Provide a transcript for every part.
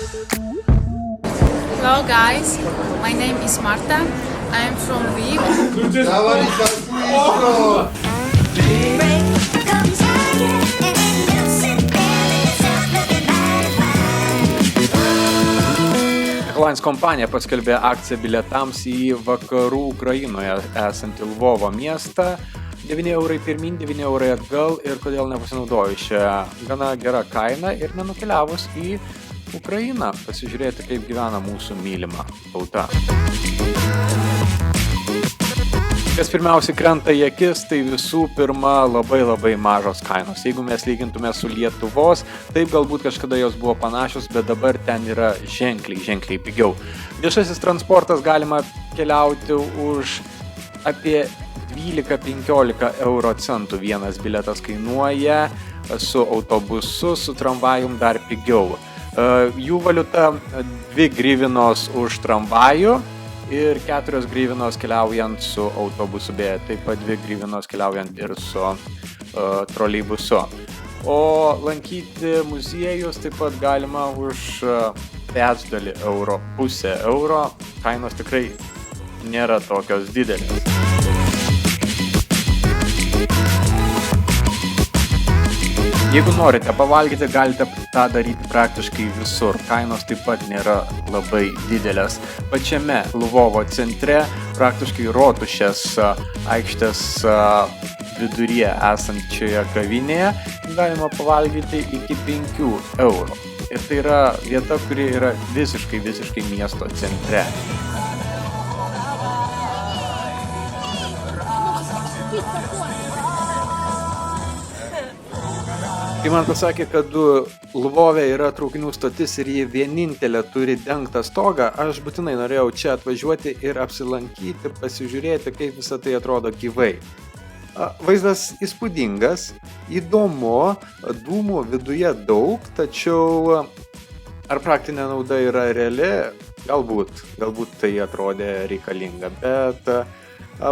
Hello guys, my name is Marta. I am from Lviv. Airlines kompanija paskelbė akciją bilietams į vakarų Ukrainoje esantį Lvovo miestą. 9 eurai pirmin, 9 eurai atgal ir kodėl nepasinaudoju šią gana gerą kainą ir nenukeliavus į Ukrainą pasižiūrėti, kaip gyvena mūsų mylima tauta. Kas pirmiausiai krenta į akis, tai visų pirma labai mažos kainos. Jeigu mes lygintume su Lietuvos, taip galbūt kažkada jos buvo panašios, bet dabar ten yra ženkliai pigiau. Viešasis transportas galima keliauti už apie 12-15 euro centų vienas bilietas kainuoja, su autobusu, su tramvajum dar pigiau. Jų valiuta 2 gryvinos už tramvajų ir 4 gryvinos keliaujant su autobusu, bet taip pat 2 gryvinos keliaujant ir su troleibusu. O lankyti muziejus taip pat galima už trečdalį euro, pusę euro. Kainos tikrai nėra tokios didelės. Jeigu norite pavalgyti, galite tą daryti praktiškai visur. Kainos taip pat nėra labai didelės. Pačiame Lvovo centre, praktiškai Rotušės aikštės viduryje esančioje kavinėje, galima pavalgyti iki 5 eurų. Ir tai yra vieta, kuri yra visiškai miesto centre. Kai man pasakė, kad Lvove yra traukinių stotis ir jie vienintelė turi dengtą stogą, aš būtinai norėjau čia atvažiuoti ir apsilankyti, pasižiūrėti, kaip visą tai atrodo gyvai. Vaizdas įspūdingas, įdomu, dūmų viduje daug, tačiau ar praktinė nauda yra reali? Galbūt tai atrodė reikalinga, bet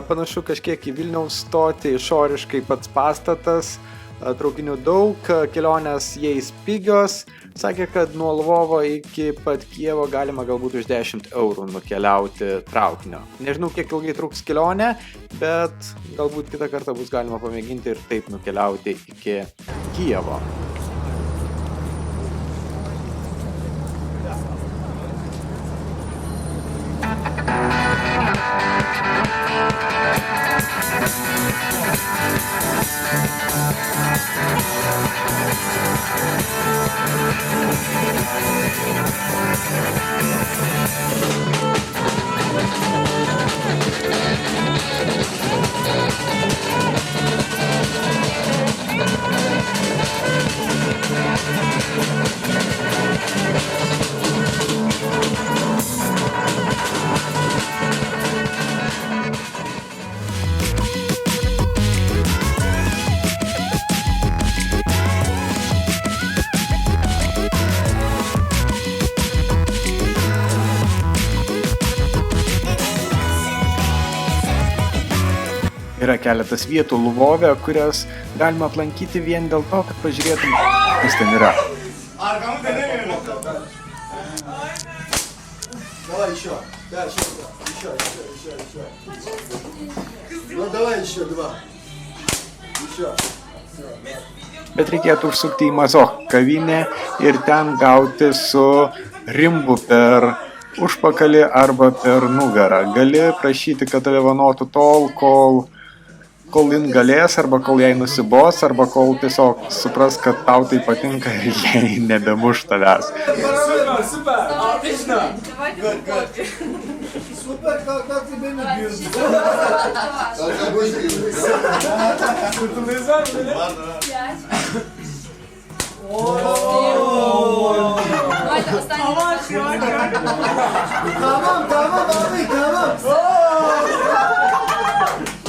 panašu kažkiek į Vilniaus stotį, išoriškai pats pastatas, traukinių daug, kelionės jais pigios. Sakė, kad nuo Lvovo iki pat Kijevo galima galbūt už 10 eurų nukeliauti traukinio. Nežinau, kiek ilgai truks kelionė, bet galbūt kitą kartą bus galima pamėginti ir taip nukeliauti iki Kijevo. Yra keletas vietų Lvove, kurias galima aplankyti vien dėl to, kad pažiūrėtum, kas ten yra. Bet reikėtų užsukti į Mazoch kavinę ir ten gauti su rimbu per užpakalį arba per nugarą. Gali prašyti, kad tave vanotų tol, kol jin galės, arba kol jai nusibos, arba kol tiesiog supras, kad tau tai patinka ir jai nebemuš tavęs.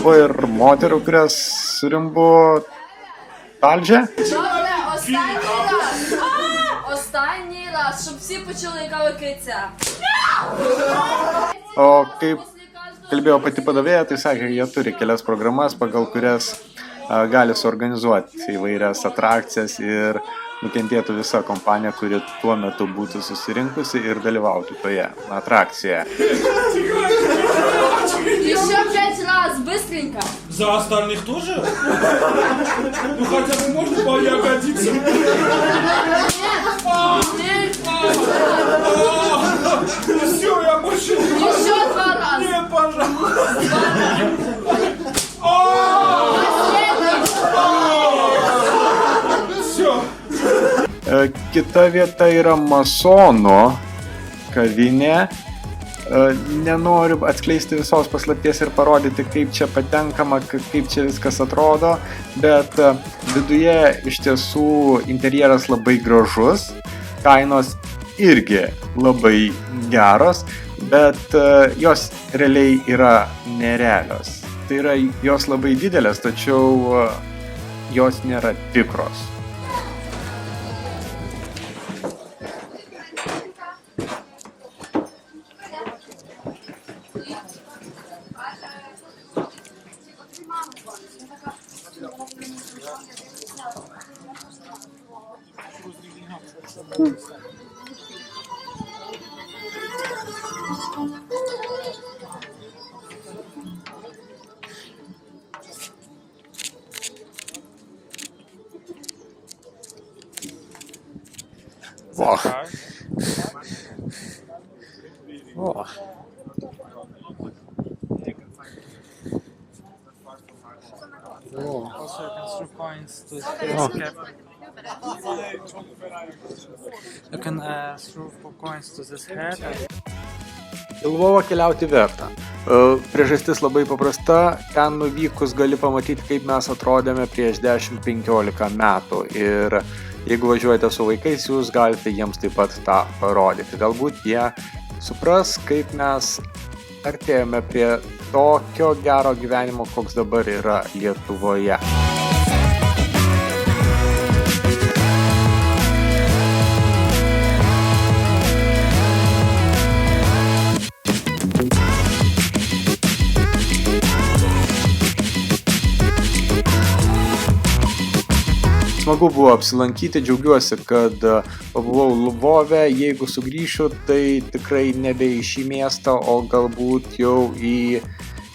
Buvo ir moterų, kurias surimbu talžę. Останній раз, щоб всі почули, яка ви киця. O kaip kalbėjo pati padavėja, tai sakė, jie turi kelias programas, pagal kurias gali suorganizuoti įvairias atrakcijas ir nukentėtų visa kompanija, kuri tuo metu būtų susirinkusi ir dalyvautų toje atrakcijoje. Еще 5 раз, быстренько. За остальных тоже? Ну хотя бы можно по ягодицам? Нет. Все, я больше не могу. Еще 2 раза. Нет, пожалуйста. Все. Kita vieta yra masonų kavinė. Nenoriu atskleisti visos paslapties ir parodyti, kaip čia patenkama, kaip čia viskas atrodo, bet viduje iš tiesų interjeras labai gražus, kainos irgi labai geros, bet jos realiai yra nerealios. Tai yra jos labai didelės, tačiau jos nėra tikros. Wow. Oh. Also, you can throw coins to his cap. You can throw 4 coins to this head. Į Lvovą keliauti verta. Priežastis labai paprasta, ten nuvykus gali pamatyti, kaip mes atrodėme prieš 10-15 metų ir jeigu važiuojate su vaikais, jūs galite jiems taip pat tą parodyti. Galbūt jie supras, kaip mes artėjame prie tokio gero gyvenimo, koks dabar yra Lietuvoje. Smagu buvo apsilankyti, džiaugiuosi, kad pabuvau Lvove, jeigu sugrįšiu, tai tikrai nebe į šį miestą, o galbūt jau į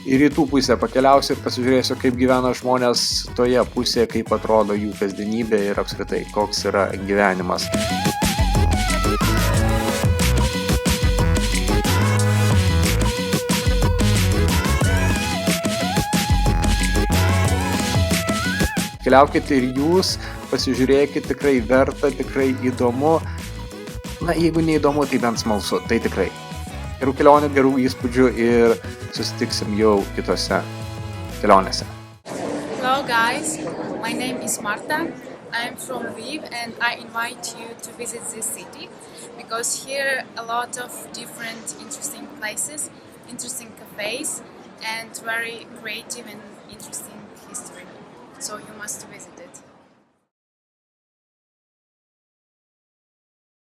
rytų pusę pakeliausiu ir pasižiūrėsiu, kaip gyvena žmonės toje pusėje, kaip atrodo jų kasdienybė ir apskritai, koks yra gyvenimas. Keliaukite ir jūs, pasižiūrėkite, tikrai verta, tikrai įdomu. Na, jeigu neįdomu, tai bent smalsu, tai tikrai. Gerų kelionių, gerų įspūdžių ir susitiksim jau kitose kelionėse. Hello guys, my name is Marta. I'm from Lviv and I invite you to visit this city because here a lot of different interesting places, interesting cafes and very creative and interesting history. So you must visit it.